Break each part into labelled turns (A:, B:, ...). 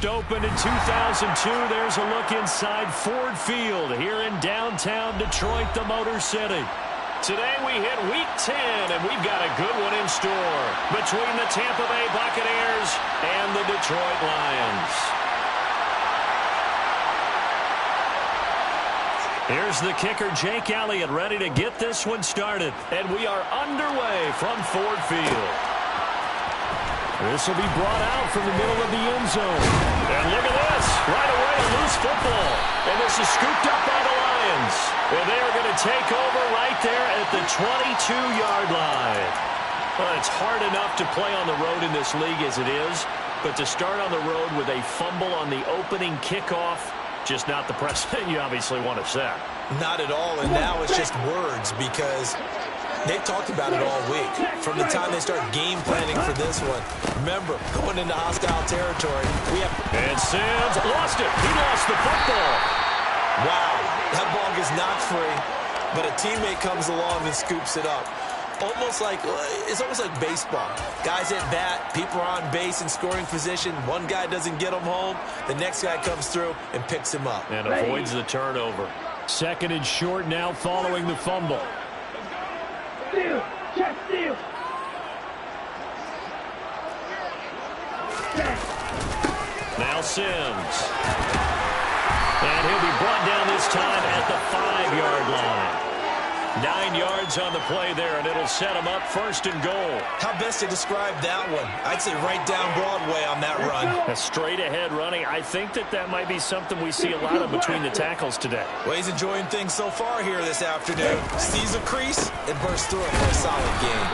A: First opened in 2002. There's a look inside Ford Field here in downtown Detroit, the Motor City. Today we hit Week 10, and we've got a good one in store between the Tampa Bay Buccaneers and the Detroit Lions. Here's the kicker, Jake Elliott, ready to get this one started. And we are underway from Ford Field. This will be brought out from the middle of the end zone. And look at this. Right away, a loose football. And this is scooped up by the Lions. And they are going to take over right there at the 22-yard line. Well, it's hard enough to play on the road in this league as it is. But to start on the road with a fumble on the opening kickoff, just not the precedent you obviously want to set.
B: Not at all, and now it's just words because they've talked about it all week. From the time they start game planning for this one. Remember, going into hostile territory, we have...
A: And Sims lost it. He lost the football.
B: Wow, that ball gets knocked free, but a teammate comes along and scoops it up. It's almost like baseball. Guys at bat, people are on base in scoring position. One guy doesn't get him home. The next guy comes through and picks him up.
A: And avoids the turnover. Second and short now following the fumble.
C: Steal. Check steal.
A: Now Sims. And he'll be brought down this time at the 5-yard line. 9 yards on the play there, and it'll set him up first and goal.
B: How best to describe that one? I'd say right down Broadway on that run.
A: A straight-ahead running. I think that might be something we see a lot of between the tackles today.
B: Well, he's enjoying things so far here this afternoon. Sees a crease and bursts through it for a solid game.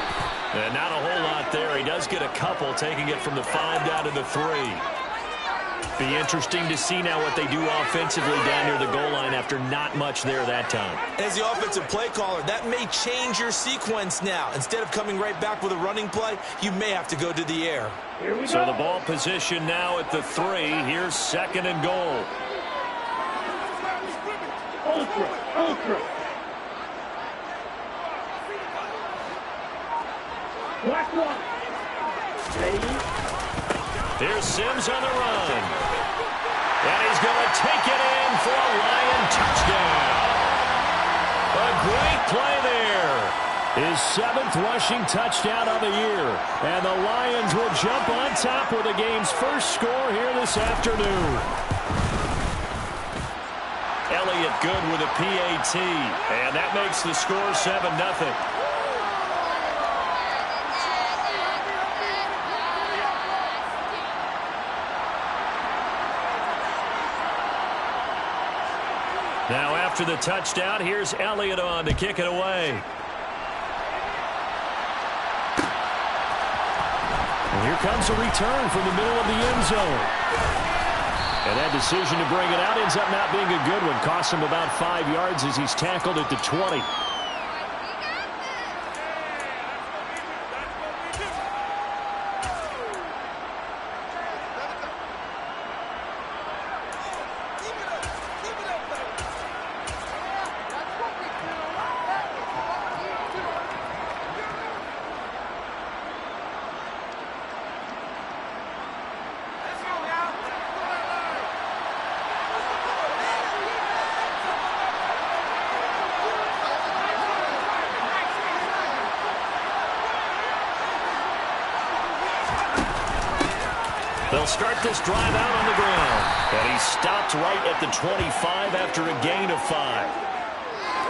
A: And not a whole lot there. He does get a couple, taking it from the 5 down to the 3. Be interesting to see now what they do offensively down near the goal line after not much there that time.
B: As the offensive play caller, that may change your sequence now. Instead of coming right back with a running play, you may have to go to the air.
A: So the ball position now at the 3. Here's second and goal.
C: Ultra. Black one.
A: Here's Sims on the run. And he's going to take it in for a Lion touchdown. A great play there. His 7th rushing touchdown of the year. And the Lions will jump on top with the game's first score here this afternoon. Elliott good with a PAT. And that makes the score 7-0. Now after the touchdown, here's Elliott on to kick it away. And here comes a return from the middle of the end zone. And that decision to bring it out ends up not being a good one. Costs him about 5 yards as he's tackled at the 20. They'll start this drive out on the ground. And he stopped right at the 25 after a gain of 5.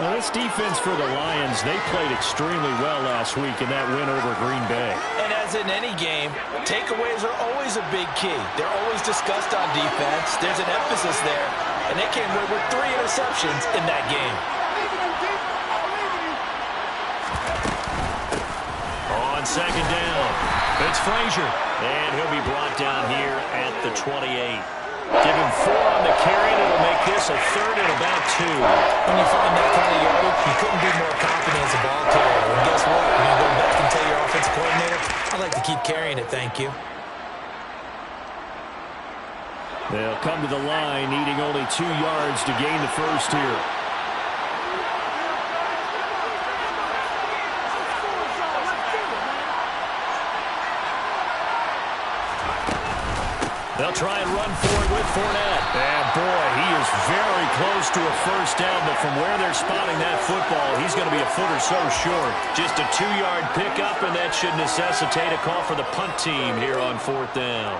A: Well, this defense for the Lions, they played extremely well last week in that win over Green Bay.
B: And as in any game, takeaways are always a big key. They're always discussed on defense. There's an emphasis there. And they came away with 3 interceptions in that game.
A: On second down, it's Frazier. And he'll be brought down here at the 28. Give him 4 on the carry, and it'll make this a 3rd and about 2.
B: When you find that kind of yardage, you couldn't be more confident as a ball carrier. And guess what? When you go back and tell your offensive coordinator, I'd like to keep carrying it, thank you.
A: They'll come to the line, needing only 2 yards to gain the first here. They'll try and run for Fournette. And boy, he is very close to a first down, but from where they're spotting that football, he's going to be a foot or so short. Just a 2-yard pickup, and that should necessitate a call for the punt team here on 4th down.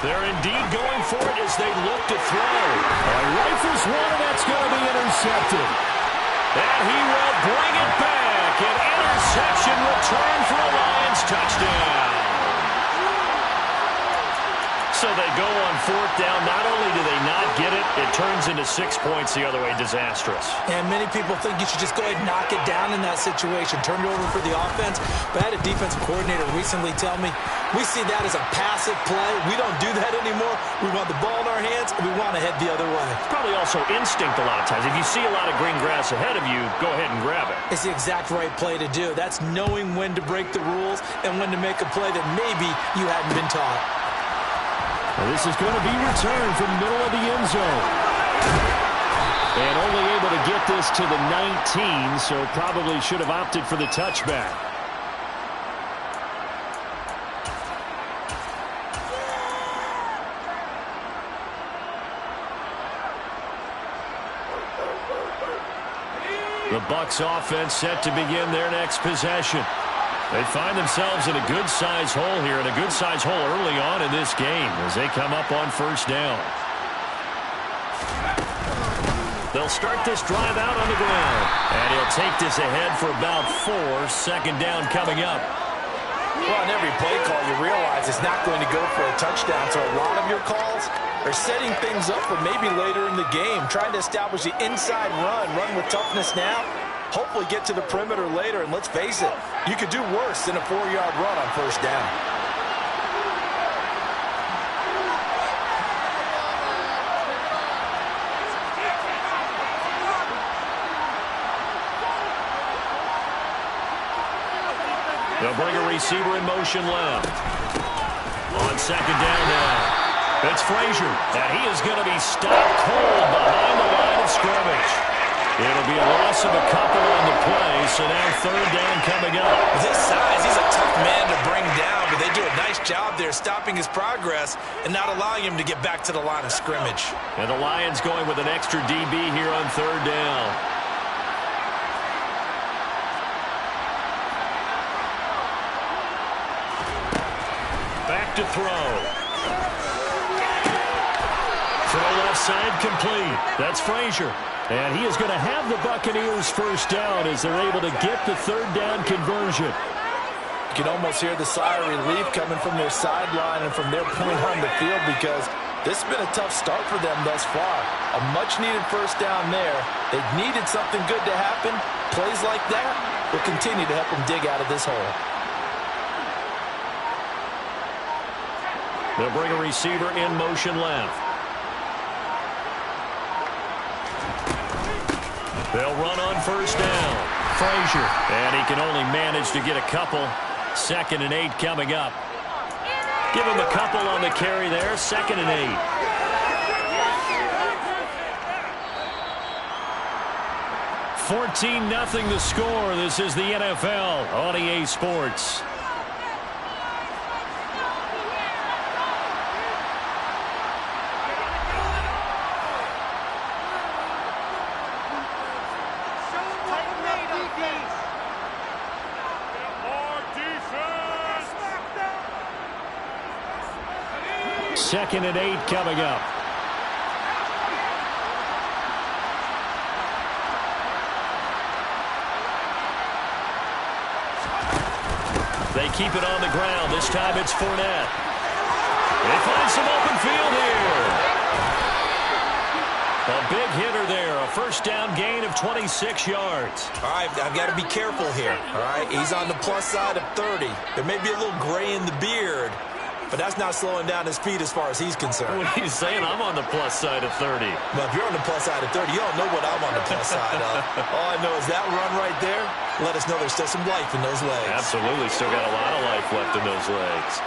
A: They're indeed going for it as they look to throw. Rifles one, and that's going to be intercepted. And he will bring it back. An interception return for a Lions touchdown. So they go on 4th down. Not only do they not get it, it turns into 6 points the other way. Disastrous.
B: And many people think you should just go ahead and knock it down in that situation. Turn it over for the offense. But I had a defensive coordinator recently tell me, we see that as a passive play. We don't do that anymore. We want the ball in our hands, and we want to head the other way.
A: Probably also instinct a lot of times. If you see a lot of green grass ahead of you, go ahead and grab it.
B: It's the exact right play to do. That's knowing when to break the rules and when to make a play that maybe you hadn't been taught.
A: Well, this is going to be returned from the middle of the end zone. And only able to get this to the 19, so probably should have opted for the touchback. The Bucs offense set to begin their next possession. They find themselves in a good-sized hole here, and a good-sized hole early on in this game as they come up on 1st down. They'll start this drive out on the ground, and he'll take this ahead for about 4. 2nd down coming up.
D: Well, in every play call, you realize it's not going to go for a touchdown, so a lot of your calls are setting things up for maybe later in the game, trying to establish the inside run with toughness now, hopefully get to the perimeter later, and let's face it, you could do worse than a 4-yard run on 1st down.
A: They'll bring a receiver in motion left. On 2nd down now. It's Frazier, and he is going to be stopped cold behind the line of scrimmage. It'll be a loss of a couple on the play, so now 3rd down coming up.
B: With his size, he's a tough man to bring down, but they do a nice job there stopping his progress and not allowing him to get back to the line of scrimmage.
A: And the Lions going with an extra DB here on 3rd down. Back to throw. Throw left side complete. That's Frazier. And he is going to have the Buccaneers 1st down as they're able to get the 3rd down conversion.
D: You can almost hear the sigh of relief coming from their sideline and from their point on the field because this has been a tough start for them thus far. A much-needed 1st down there. They needed something good to happen. Plays like that will continue to help them dig out of this hole.
A: They'll bring a receiver in motion left. They'll run on 1st down. Frazier, and he can only manage to get a couple. 2nd and 8 coming up. Give him a couple on the carry there. 2nd and 8. $14-0 the score. This is the NFL on EA Sports. Second and 8 coming up. They keep it on the ground. This time it's Fournette. They find some open field here. A big hitter there. A 1st down gain of 26 yards.
B: All right, I've got to be careful here. All right, he's on the plus side of 30. There may be a little gray in the beard, but that's not slowing down his speed as far as he's concerned.
A: What are you saying? I'm on the plus side of 30.
B: Well, if you're on the plus side of 30, you don't know what I'm on the plus side of. All I know is that run right there, let us know there's still some life in those legs.
A: Absolutely. Still got a lot of life left in those legs.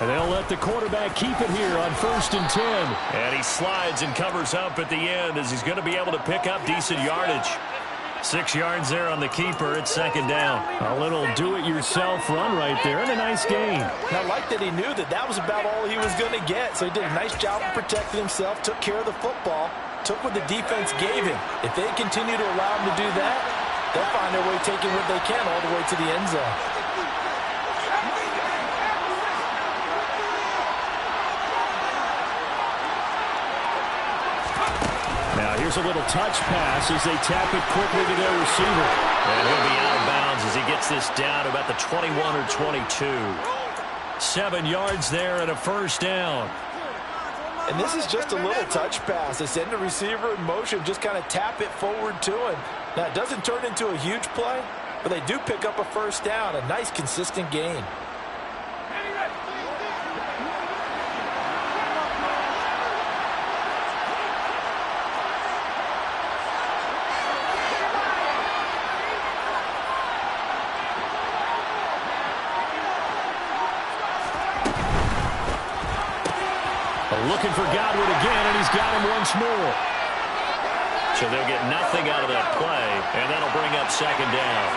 A: And they'll let the quarterback keep it here on 1st and 10. And he slides and covers up at the end as he's going to be able to pick up decent yardage. 6 yards there on the keeper. It's 2nd down. A little do-it-yourself run right there and a nice gain.
D: And I like that he knew that that was about all he was going to get. So he did a nice job of protecting himself, took care of the football, took what the defense gave him. If they continue to allow him to do that, they'll find their way taking what they can all the way to the end zone.
A: Now here's a little touch pass as they tap it quickly to their receiver. And he'll be out of bounds as he gets this down to about the 21 or 22. 7 yards there and a 1st down.
D: And this is just a little touch pass. They send the receiver in motion, just kind of tap it forward to him. Now, it doesn't turn into a huge play, but they do pick up a 1st down, a nice, consistent gain.
A: Looking for Godwin again, and he's got him once more. So they'll get nothing out of that play, and that'll bring up 2nd down.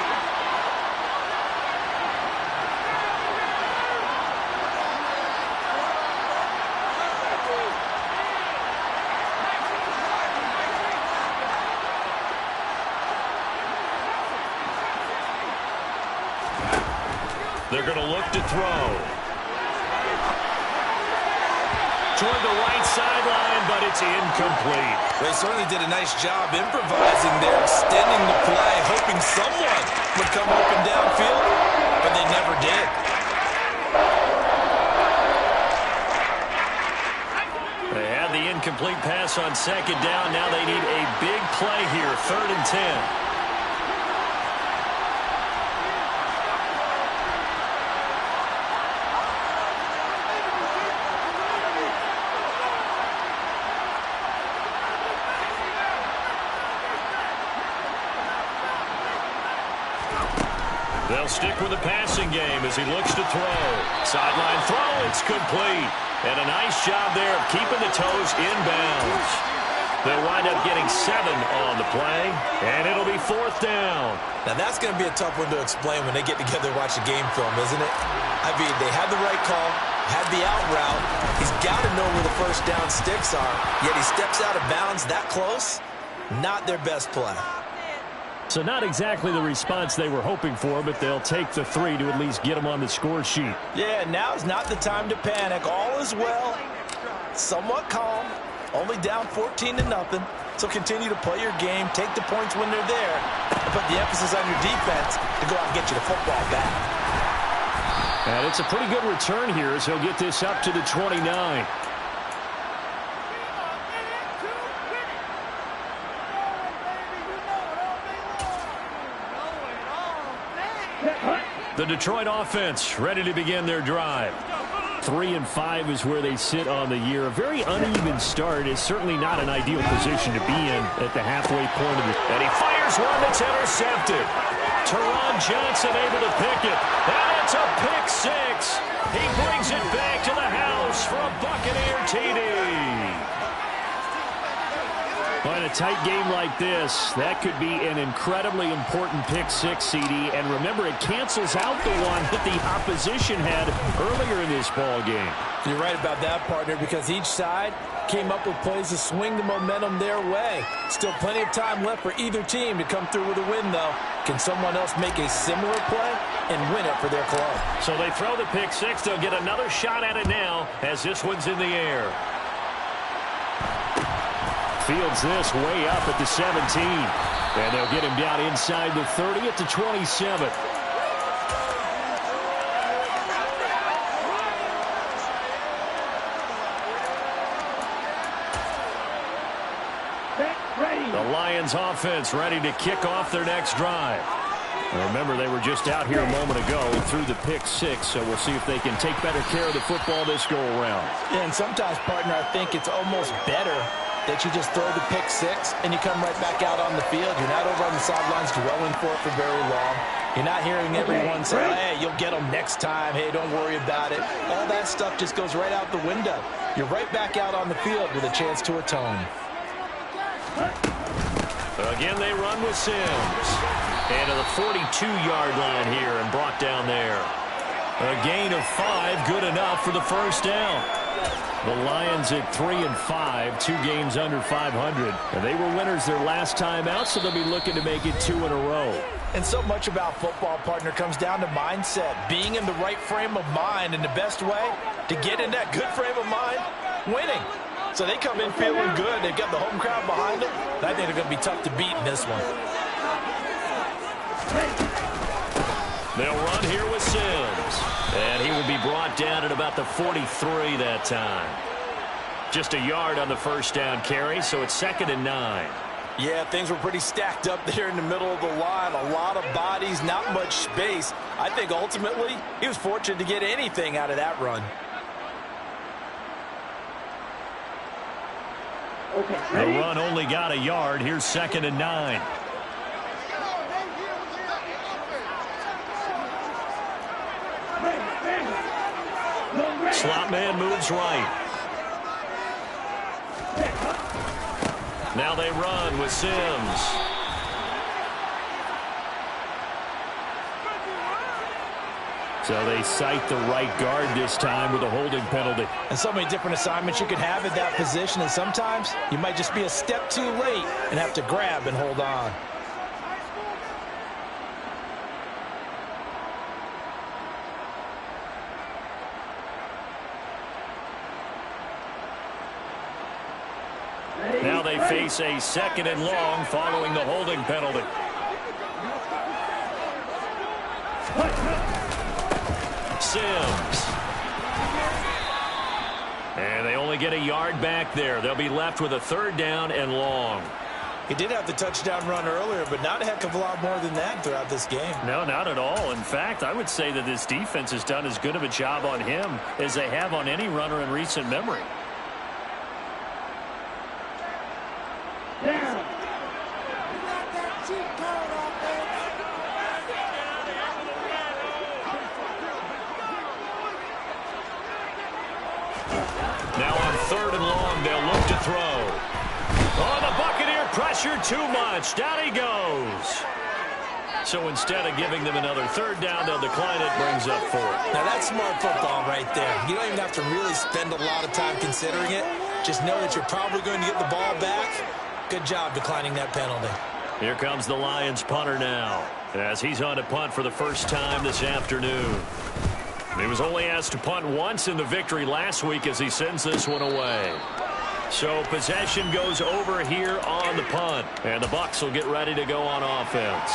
A: They're going to look to throw. Toward the right sideline, but it's incomplete.
B: They certainly did a nice job improvising there, extending the play, hoping someone would come open downfield, but they never did.
A: They had the incomplete pass on 2nd down. Now they need a big play here, 3rd and 10. They'll stick with the passing game as he looks to throw. Sideline throw, it's complete. And a nice job there of keeping the toes in bounds. They'll wind up getting 7 on the play, and it'll be 4th down.
B: Now that's going to be a tough one to explain when they get together and watch the game film, isn't it? I mean, they had the right call, had the out route. He's got to know where the 1st down sticks are, yet he steps out of bounds that close. Not their best play.
A: So not exactly the response they were hoping for, but they'll take the 3 to at least get them on the score sheet.
D: Yeah, now's not the time to panic. All is well. Somewhat calm. Only down 14-0. So continue to play your game, take the points when they're there, and put the emphasis on your defense to go out and get you the football back.
A: And it's a pretty good return here as he'll get this up to the 29. The Detroit offense ready to begin their drive. 3-5 is where they sit on the year. A very uneven start is certainly not an ideal position to be in at the halfway point of the... And he fires one that's intercepted. Teron Johnson able to pick it. And it's a pick 6. He brings it back to the house for a Buccaneer TD. Well, in a tight game like this, that could be an incredibly important pick 6, CD. And remember, it cancels out the one that the opposition had earlier in this ball game.
D: You're right about that, partner, because each side came up with plays to swing the momentum their way. Still plenty of time left for either team to come through with a win, though. Can someone else make a similar play and win it for their club?
A: So they throw the pick 6. They'll get another shot at it now as this one's in the air. Fields this way up at the 17. And they'll get him down inside the 30 at the 27. The Lions offense ready to kick off their next drive. Now remember, they were just out here a moment ago and threw the pick 6, so we'll see if they can take better care of the football this go around.
D: And sometimes, partner, I think it's almost better that you just throw the pick six and you come right back out on the field. You're not over on the sidelines dwelling for it for very long. You're not hearing everyone say, hey, you'll get them next time. Hey, don't worry about it. All that stuff just goes right out the window. You're right back out on the field with a chance to atone.
A: Again, they run with Sims. And to the 42-yard line here and brought down there. A gain of 5, good enough for the first down. The Lions at 3-5, 2 games under 500. And they were winners their last time out, so they'll be looking to make it 2 in a row.
D: And so much about football, partner, comes down to mindset. Being in the right frame of mind, and the best way to get in that good frame of mind, winning. So they come in feeling good. They've got the home crowd behind them. And I think they're going to be tough to beat in this one.
A: They'll run here with Sims. And he will be brought down at about the 43 that time. Just a yard on the first down carry, so it's 2nd and 9.
D: Yeah, things were pretty stacked up there in the middle of the line. A lot of bodies, not much space. I think ultimately he was fortunate to get anything out of that run.
A: The run only got a yard. Here's 2nd and 9. Slot man moves right. Now they run with Sims. So they cite the right guard this time with a holding penalty.
D: And so many different assignments you can have at that position, and sometimes you might just be a step too late and have to grab and hold on.
A: Now they face a 2nd and long following the holding penalty. Sims. And they only get a yard back there. They'll be left with a 3rd down and long.
D: He did have the touchdown run earlier, but not a heck of a lot more than that throughout this game.
A: No, not at all. In fact, I would say that this defense has done as good of a job on him as they have on any runner in recent memory. Now on 3rd and long, they'll look to throw. Oh, the Buccaneer pressure too much. Down he goes. So instead of giving them another 3rd down, they'll decline it, brings up 4.
B: Now that's smart football right there. You don't even have to really spend a lot of time considering it. Just know that you're probably going to get the ball back. Good job declining that penalty.
A: Here comes the Lions punter now, as he's on to punt for the first time this afternoon. He was only asked to punt once in the victory last week as he sends this one away. So possession goes over here on the punt, and the Bucs will get ready to go on offense.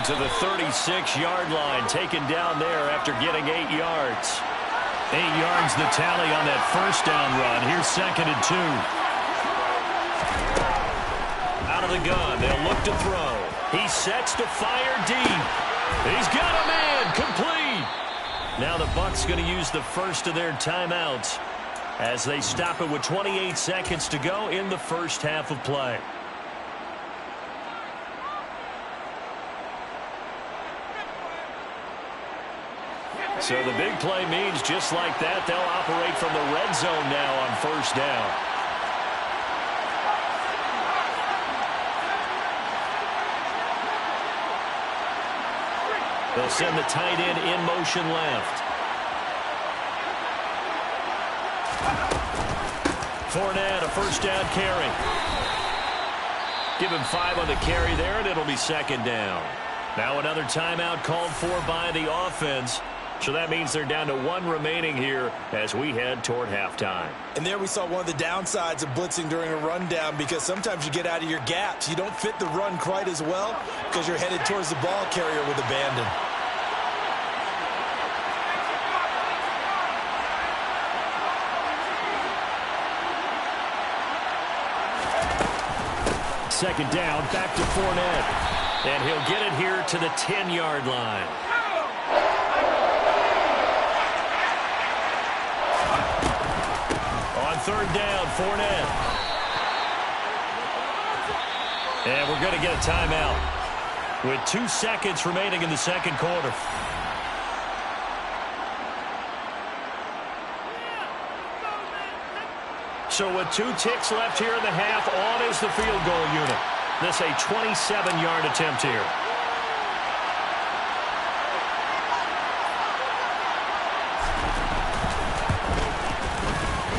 A: To the 36-yard line, taken down there after getting 8 yards. 8 yards the tally on that first down run. Here's 2nd and 2. Out of the gun, they'll look to throw. He sets to fire deep. He's got a man, complete. Now the Bucs going to use the first of their timeouts as they stop it with 28 seconds to go in the first half of play. So the big play means just like that, they'll operate from the red zone now on first down. They'll send the tight end in motion left. Fournette, a first down carry. Give him 5 on the carry there, and it'll be 2nd down. Now another timeout called for by the offense. So that means they're down to 1 remaining here as we head toward halftime.
B: And there we saw one of the downsides of blitzing during a rundown, because sometimes you get out of your gaps. You don't fit the run quite as well because you're headed towards the ball carrier with abandon.
A: Second down, back to Fournette. And he'll get it here to the 10-yard line. On third down, Fournette. And we're going to get a timeout with 2 seconds remaining in the second quarter. So with 2 ticks left here in the half, on is the field goal unit. This a 27-yard attempt here.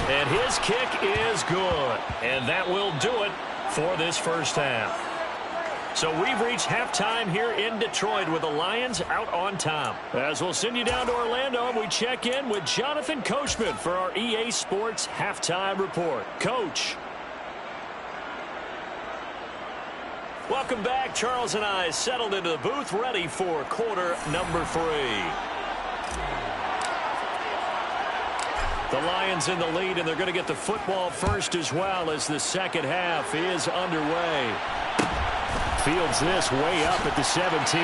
A: And his kick is good. And that will do it for this first half. So we've reached halftime here in Detroit with the Lions out on top. As we'll send you down to Orlando, and we check in with Jonathan Coachman for our EA Sports Halftime Report. Coach. Welcome back. Charles and I settled into the booth, ready for quarter number 3. The Lions in the lead, and they're going to get the football first as well as the second half is underway. Fields this way up at the 17.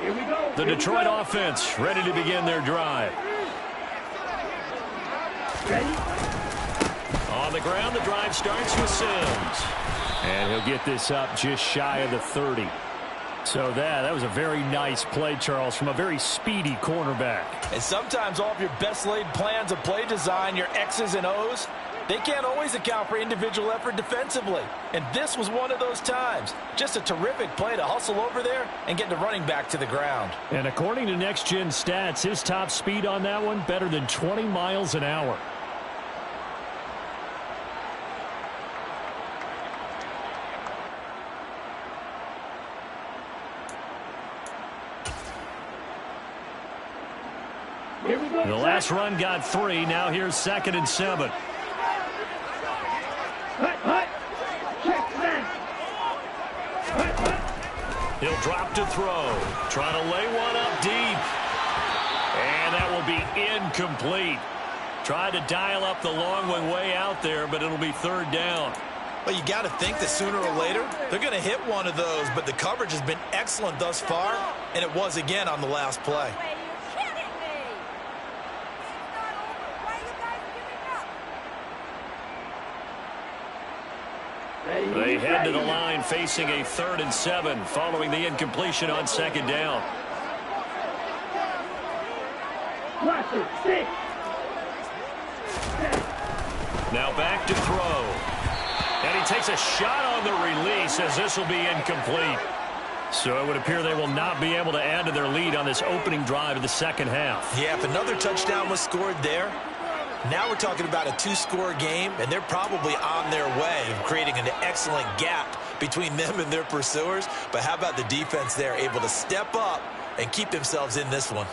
C: Here we go.
A: The Detroit offense ready to begin their drive.
C: Ready?
A: On the ground, the drive starts with Sims. And he'll get this up just shy of the 30. So that was a very nice play, Charles, from a very speedy cornerback.
D: And sometimes all of your best laid plans of play design, your X's and O's, they can't always account for individual effort defensively. And this was one of those times. Just a terrific play to hustle over there and get the running back to the ground.
A: And according to Next Gen Stats, his top speed on that one, better than 20 miles an hour.
C: Here we go.
A: The last run got 3. Now here's 2nd and 7.
C: Hut, hut. Check man. Hut, hut.
A: He'll drop to throw. Trying to lay one up deep. And that will be incomplete. Tried to dial up the long one way out there, but it'll be 3rd down.
B: Well, you got to think that sooner or later they're going to hit one of those, but the coverage has been excellent thus far, and it was again on the last play.
A: They head to the line facing a 3rd and 7 following the incompletion on 2nd down.
C: Cluster, 6.
A: Now back to throw. And he takes a shot on the release as this will be incomplete. So it would appear they will not be able to add to their lead on this opening drive of the second half.
B: Yeah, if another touchdown was scored there, now we're talking about a 2-score game, and they're probably on their way of creating an excellent gap between them and their pursuers. But how about the defense there, able to step up and keep themselves in this one?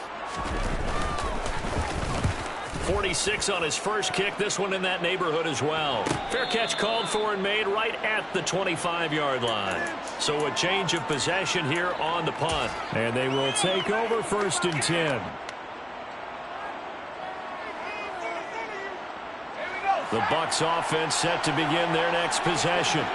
A: 46 on his first kick, this one in that neighborhood as well. Fair catch called for and made right at the 25-yard line. So a change of possession here on the punt. And they will take over 1st and 10. The Bucs offense set to begin their next possession.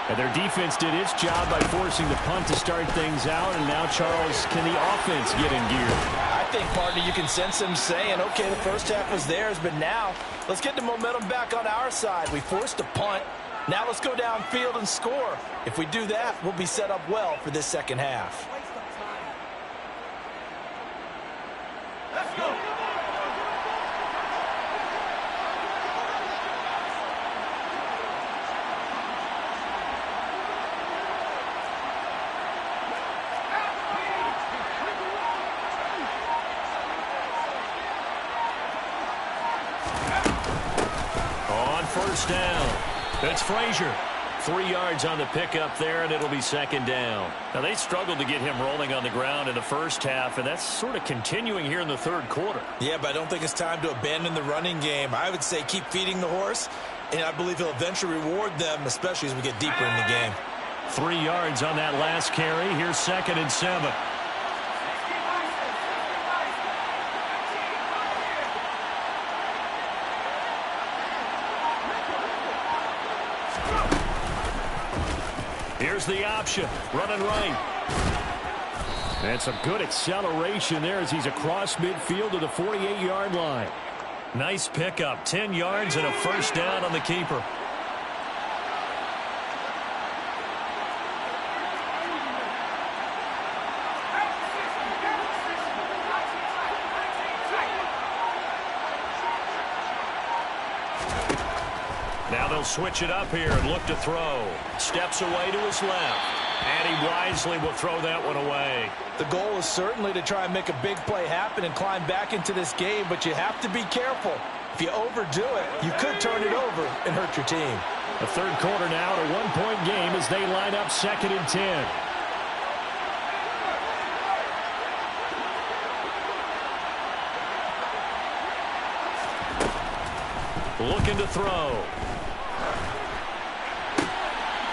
A: And their defense did its job by forcing the punt to start things out. And now, Charles, can the offense get in gear?
D: I think, partner, you can sense them saying, okay, the first half was theirs, but now let's get the momentum back on our side. We forced a punt. Now let's go downfield and score. If we do that, we'll be set up well for this second half.
C: Let's go.
A: first down. It's Frazier. 3 yards on the pickup there, and it'll be second down. Now, they struggled to get him rolling on the ground in the first half, and that's sort of continuing here in the third quarter.
B: Yeah, but I don't think it's time to abandon the running game. I would say keep feeding the horse, and I believe he'll eventually reward them, especially as we get deeper in the game.
A: 3 yards on that last carry. Here's 2nd and 7. Here's the option. Running right. And some good acceleration there as he's across midfield to the 48-yard line. Nice pickup. 10 yards and a first down on the keeper. Now they'll switch it up here and look to throw. Steps away to his left. And he wisely will throw that one away.
D: The goal is certainly to try and make a big play happen and climb back into this game, but you have to be careful. If you overdo it, you could turn it over and hurt your team.
A: The third quarter now, a one-point game as they line up 2nd and 10. Looking to throw.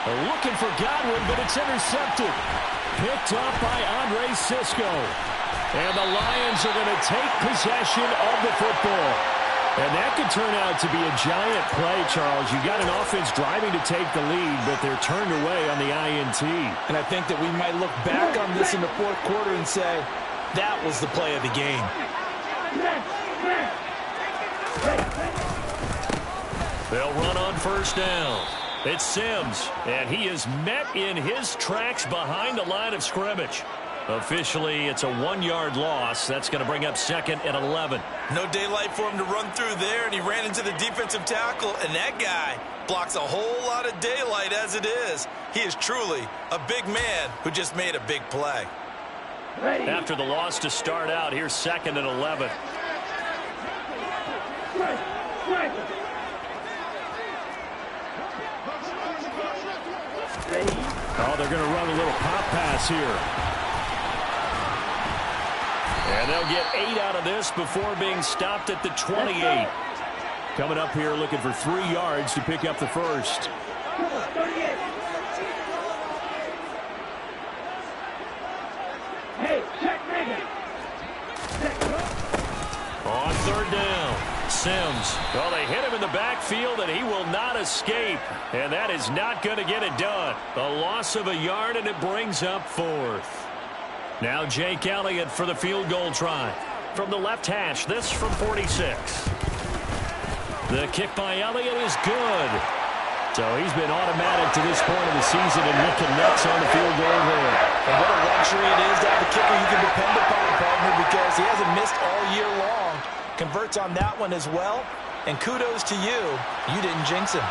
A: They're looking for Godwin, but it's intercepted. Picked up by Andre Cisco. And the Lions are going to take possession of the football. And that could turn out to be a giant play, Charles. You got an offense driving to take the lead, but they're turned away on the INT.
D: And I think that we might look back on this in the fourth quarter and say, that was the play of the game.
A: They'll run on first down. It's Sims, and he is met in his tracks behind the line of scrimmage. Officially, it's a 1-yard loss. That's going to bring up 2nd and 11.
B: No daylight for him to run through there, and he ran into the defensive tackle, and that guy blocks a whole lot of daylight as it is. He is truly a big man who just made a big play.
A: After the loss to start out, here's 2nd and 11. Oh, they're going to run a little pop pass here. And they'll get 8 out of this before being stopped at the 28. Coming up here looking for 3 yards to pick up the first. On third down, Sims. Well, they hit him in the backfield, and he will not escape. And that is not going to get it done. A loss of a yard, and it brings up 4th. Now Jake Elliott for the field goal try. From the left hash, this from 46. The kick by Elliott is good. So he's been automatic to this point of the season, and Nick connects on the field goal there.
D: And what a luxury it is to have a kicker you can depend upon, partner, because he hasn't missed all year long. Converts on that one as well. And kudos to you. You didn't jinx him.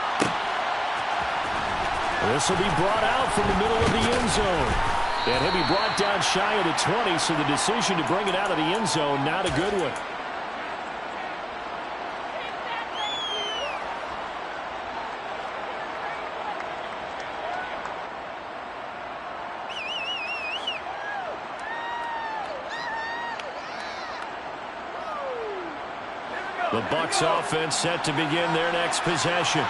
A: This will be brought out from the middle of the end zone. And he'll be brought down shy of the 20, so the decision to bring it out of the end zone, not a good one. The Bucs offense set to begin their next possession.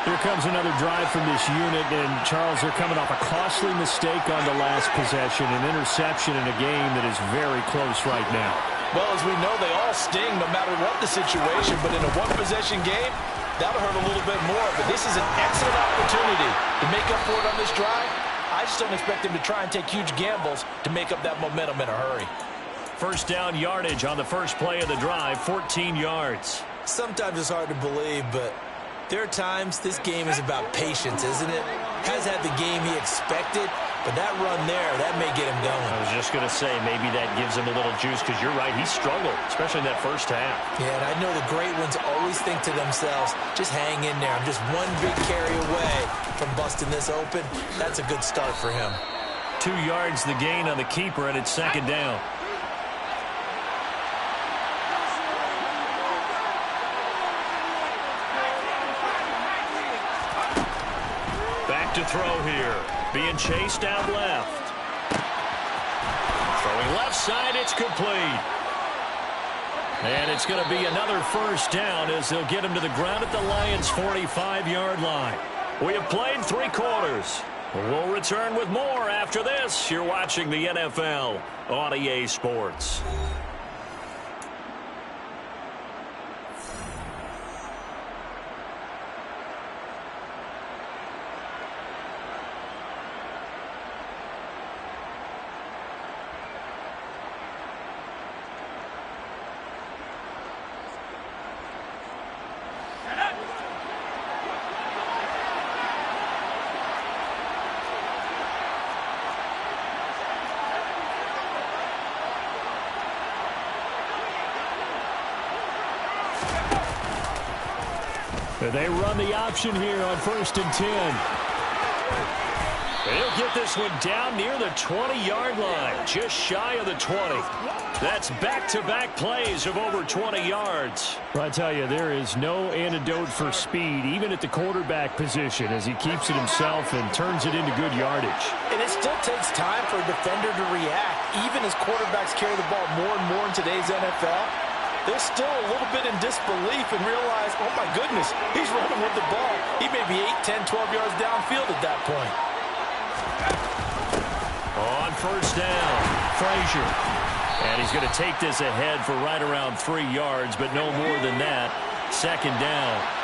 A: Here comes another drive from this unit, and Charles, they're coming off a costly mistake on the last possession, an interception in a game that is very close right now.
D: Well, as we know, they all sting no matter what the situation, but in a one-possession game, that'll hurt a little bit more. But this is an excellent opportunity to make up for it on this drive. I just don't expect them to try and take huge gambles to make up that momentum in a hurry.
A: First down yardage on the first play of the drive, 14 yards.
B: Sometimes it's hard to believe, but there are times this game is about patience, isn't it? Has had the game he expected, but that run there, that may get him going.
A: I was just going to say, maybe that gives him a little juice, because you're right, he struggled, especially in that first half.
B: Yeah, and I know the great ones always think to themselves, just hang in there. I'm just one big carry away from busting this open. That's a good start for him.
A: 2 yards the gain on the keeper, and it's second down. to throw here. Being chased out left. Throwing left side, it's complete. And it's going to be another first down as they'll get him to the ground at the Lions' 45-yard line. We have played 3 quarters. We'll return with more after this. You're watching the NFL on EA Sports. They run the option here on 1st and 10. He'll get this one down near the 20-yard line, just shy of the 20. That's back-to-back plays of over 20 yards.
E: I tell you, there is no antidote for speed, even at the quarterback position, as he keeps it himself and turns it into good yardage.
D: And it still takes time for a defender to react, even as quarterbacks carry the ball more and more in today's NFL. They're still a little bit in disbelief and realize, oh, my goodness, he's running with the ball. He may be 8, 10, 12 yards downfield at that point.
A: On 1st down, Frazier. And he's going to take this ahead for right around 3 yards, but no more than that. 2nd down.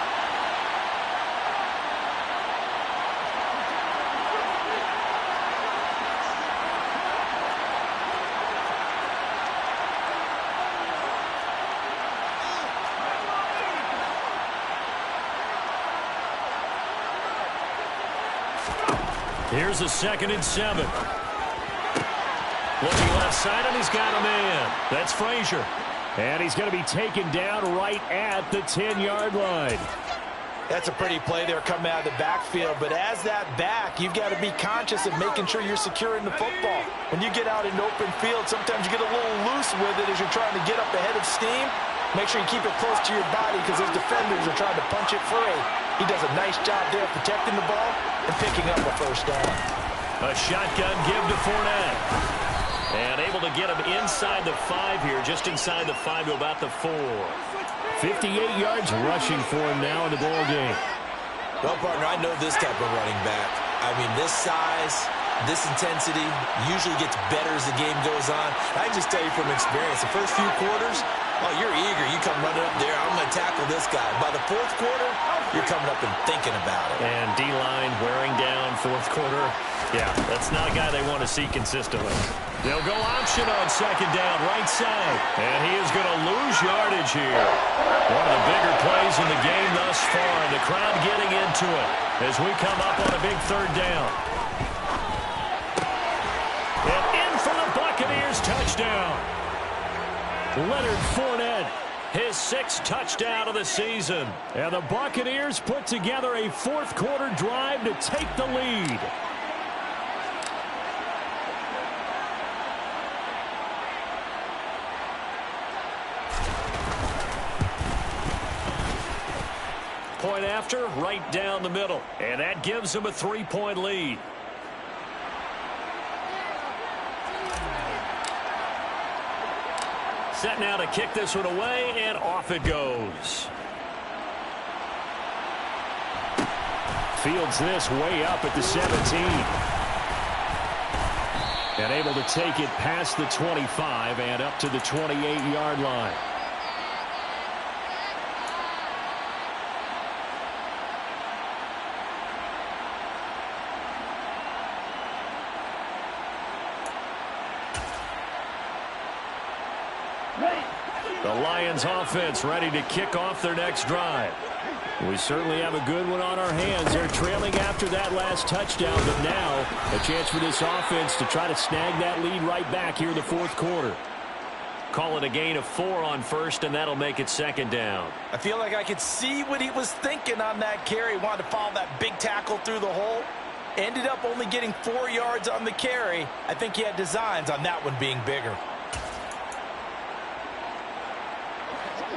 A: Here's a 2nd and 7. Looking left side, and he's got a man. That's Frazier.
E: And he's going to be taken down right at the 10-yard line.
D: That's a pretty play there coming out of the backfield. But as that back, you've got to be conscious of making sure you're securing the football. When you get out in open field, sometimes you get a little loose with it as you're trying to get up ahead of steam. Make sure you keep it close to your body because those defenders are trying to punch it free. He does a nice job there protecting the ball and picking up a 1st down.
A: A shotgun give to Fournette. And able to get him inside the 5 here, just inside the 5 to about the 4.
E: 58 yards rushing for him now in the ball game.
B: Well, partner, I know this type of running back. I mean, this size, this intensity usually gets better as the game goes on. I can just tell you from experience, the first few quarters, oh, you're eager. You come running up there. I'm going to tackle this guy. By the 4th quarter, you're coming up and thinking about it.
A: And D-line wearing down 4th quarter. Yeah, that's not a guy they want to see consistently. They'll go option on 2nd down, right side. And he is going to lose yardage here. One of the bigger plays in the game thus far. The crowd getting into it as we come up on a big 3rd down. And in for the Buccaneers touchdown. Leonard Fournette, his 6th touchdown of the season.
E: And the Buccaneers put together a 4th quarter drive to take the lead.
A: Point after, right down the middle. And that gives them a 3-point lead. Set now to kick this one away, and off it goes.
E: Fields this way up at the 17. And able to take it past the 25 and up to the 28-yard line. The Lions offense ready to kick off their next drive. We certainly have a good one on our hands. They're trailing after that last touchdown, but now a chance for this offense to try to snag that lead right back here in the 4th quarter.
A: Call it a gain of 4 on 1st, and that'll make it 2nd down.
D: I feel like I could see what he was thinking on that carry. Wanted to follow that big tackle through the hole. Ended up only getting 4 yards on the carry. I think he had designs on that one being bigger.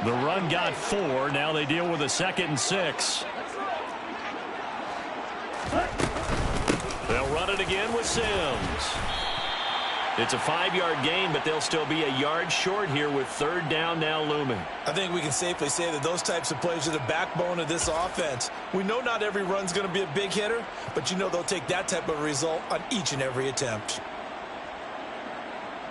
A: The run got 4. Now they deal with a 2nd and 6. it again with Sims. It's a 5-yard gain, but they'll still be a yard short here with third down now looming.
B: I think we can safely say that those types of plays are the backbone of this offense. We know not every run's going to be a big hitter, but you know they'll take that type of result on each and every attempt.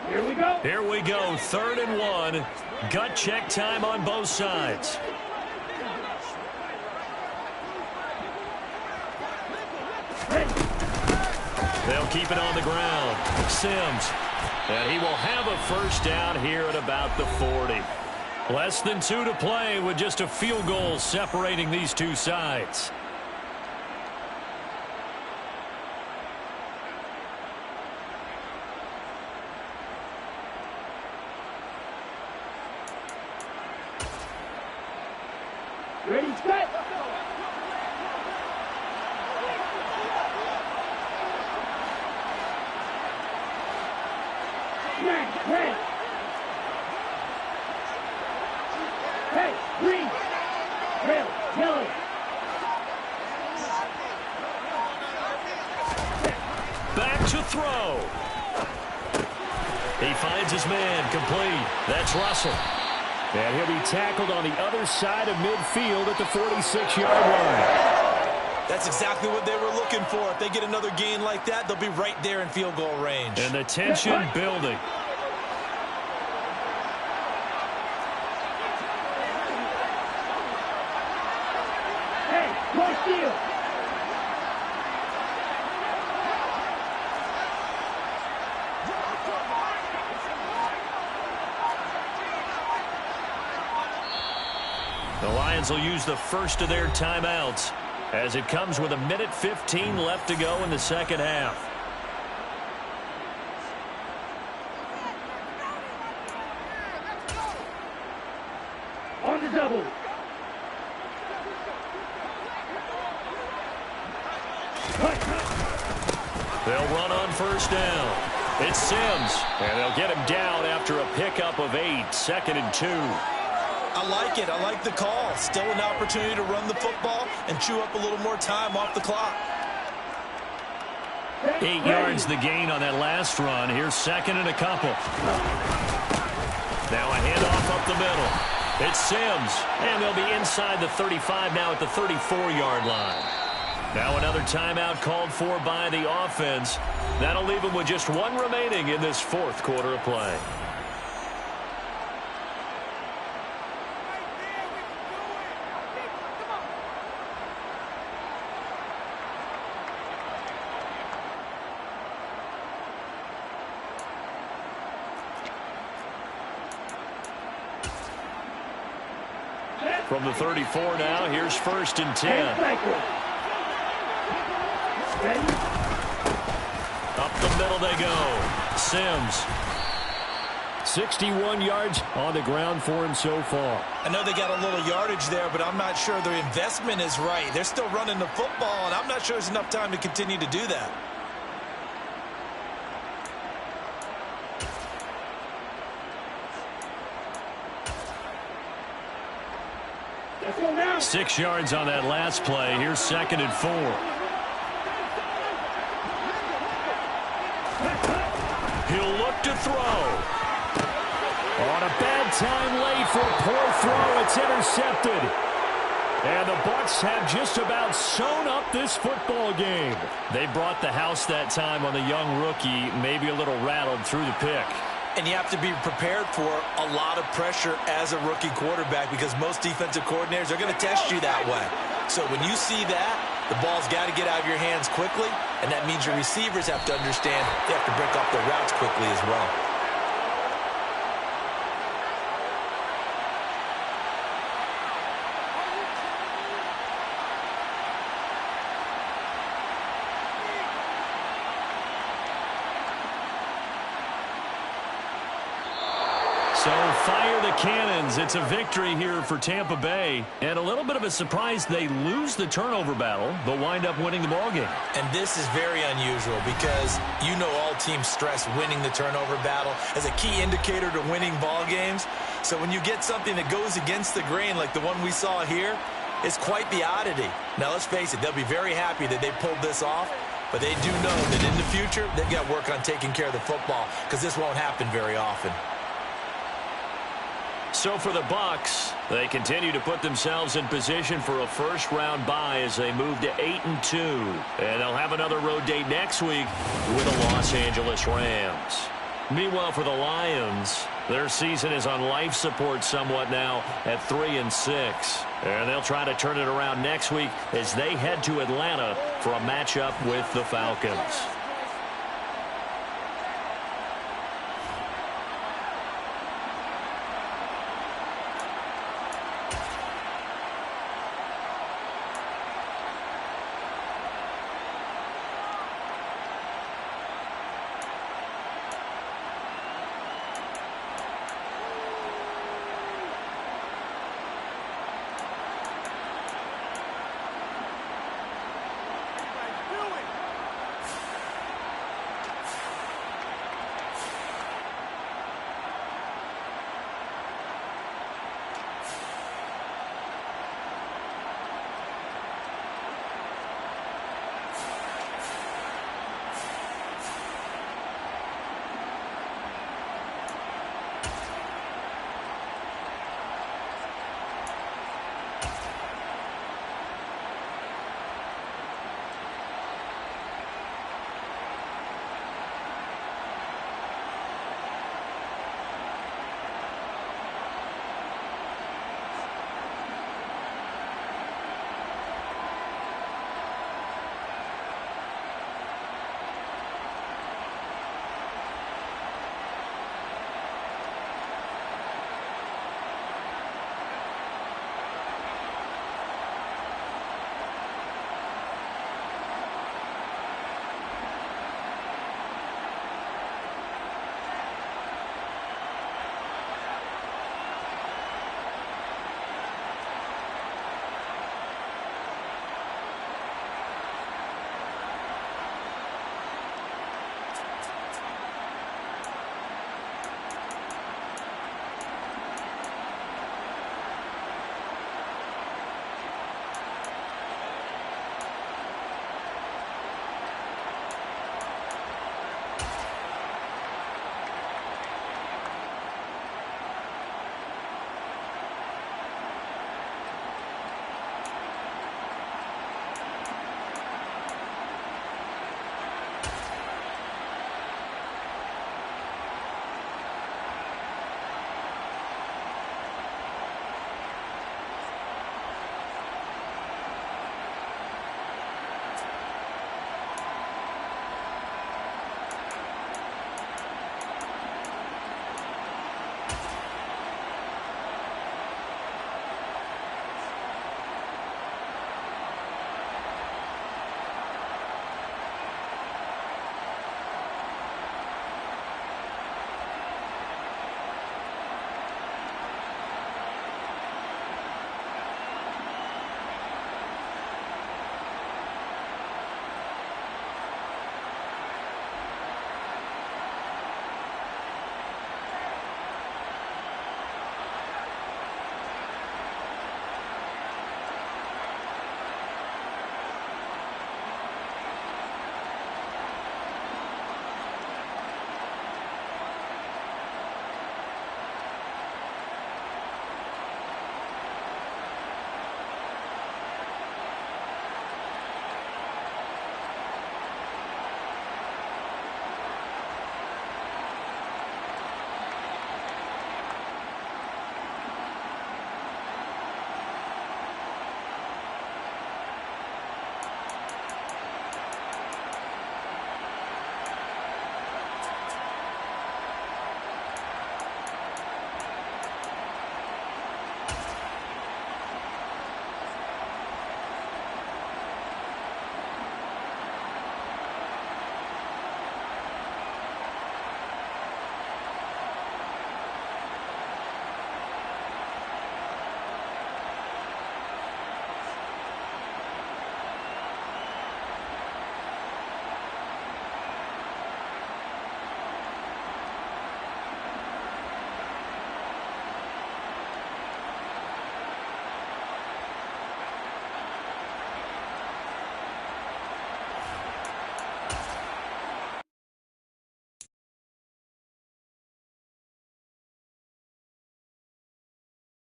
C: Here we go.
A: Here we go, 3rd and 1. Gut check time on both sides. They'll keep it on the ground. Sims. And he will have a first down here at about the 40. Less than 2 to play with just a field goal separating these two sides.
C: Ready, set. Red. Hey, green. Red, yellow.
A: Back to throw. He finds his man complete. That's Russell. And he'll be tackled on the other side of midfield at the 46-yard line.
B: That's exactly what they were looking for. If they get another gain like that, they'll be right there in field goal range.
A: And the tension building.
C: Hey, no steal.
A: The Lions will use the first of their timeouts as it comes with 1:15 left to go in the second half.
C: On the double.
A: They'll run on first down. It's Sims, and they'll get him down after a pickup of 8, 2nd and 2.
B: I like it. I like the call. Still an opportunity to run the football and chew up a little more time off the clock.
A: 8 yards the gain on that last run. Here's 2nd and a couple. Now a handoff up the middle. It's Sims, and they'll be inside the 35 now at the 34-yard line. Now another timeout called for by the offense. That'll leave them with just 1 remaining in this 4th quarter of play. From the 34 now, here's 1st and 10. Up the middle they go. Sims. 61 yards on the ground for him so far.
B: I know they got a little yardage there, but I'm not sure their investment is right. They're still running the football, and I'm not sure there's enough time to continue to do that.
C: Let's go now.
A: 6 yards on that last play. Here's 2nd and 4. He'll look to throw. On a bad time late for a poor throw. It's intercepted. And the Bucs have just about sewn up this football game. They brought the house that time on the young rookie, maybe a little rattled through the pick.
B: And you have to be prepared for a lot of pressure as a rookie quarterback because most defensive coordinators are going to test you that way. So when you see that, the ball's got to get out of your hands quickly, and that means your receivers have to understand they have to break off their routes quickly as well.
A: So fire the cannons. It's a victory here for Tampa Bay. And a little bit of a surprise, they lose the turnover battle, but wind up winning the ballgame.
B: And this is very unusual because you know all teams stress winning the turnover battle as a key indicator to winning ball games. So when you get something that goes against the grain like the one we saw here, it's quite the oddity. Now let's face it, they'll be very happy that they pulled this off. But they do know that in the future, they've got to work on taking care of the football because this won't happen very often.
A: So for the Bucs, they continue to put themselves in position for a first-round bye as they move to 8-2. And they'll have another road date next week with the Los Angeles Rams. Meanwhile, for the Lions, their season is on life support somewhat now at 3-6. And they'll try to turn it around next week as they head to Atlanta for a matchup with the Falcons.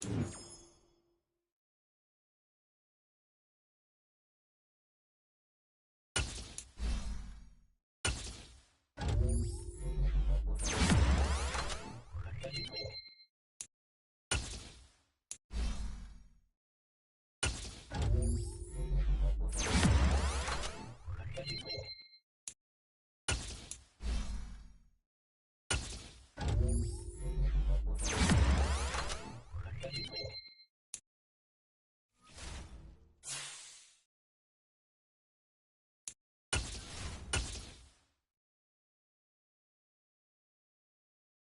A: it.